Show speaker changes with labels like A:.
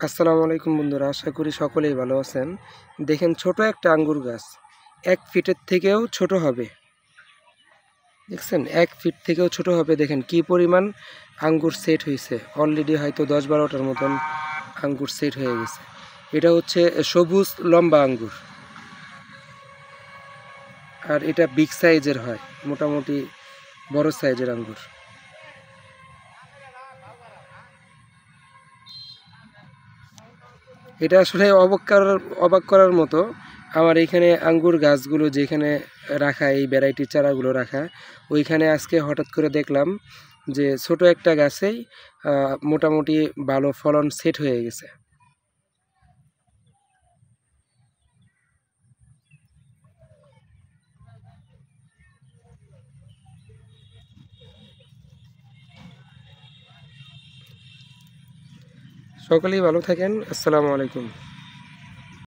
A: আসসালামু আলাইকুম বন্ধুরা, আশা করি সকলেই ভালো আছেন। দেখেন, ছোট একটা আঙ্গুর গাছ 1 ফিটের থেকেও ছোট হবে। দেখছেন, 1 ফিট থেকেও ছোট হবে। দেখেন কি পরিমাণ আঙ্গুর সেট হয়েছে। অলরেডি হয়তো 10-12টার মতন আঙ্গুর সেট হয়ে গেছে। এটা হচ্ছে সবুজ লম্বা আঙ্গুর, আর এটা বিগ সাইজের হয়, মোটামুটি বড় সাইজের আঙ্গুর। এটা আসলে অবাক করার মতো। আমার এইখানে আঙ্গুর গাছগুলো যেখানে রাখা, এই ভ্যারাইটির চারাগুলো রাখা, ওইখানে আজকে হঠাৎ করে দেখলাম যে ছোট একটা গাছেই মোটামুটি ভালো ফলন সেট হয়ে গেছে। সকলেই ভালো থাকেন। আসসালামু আলাইকুম।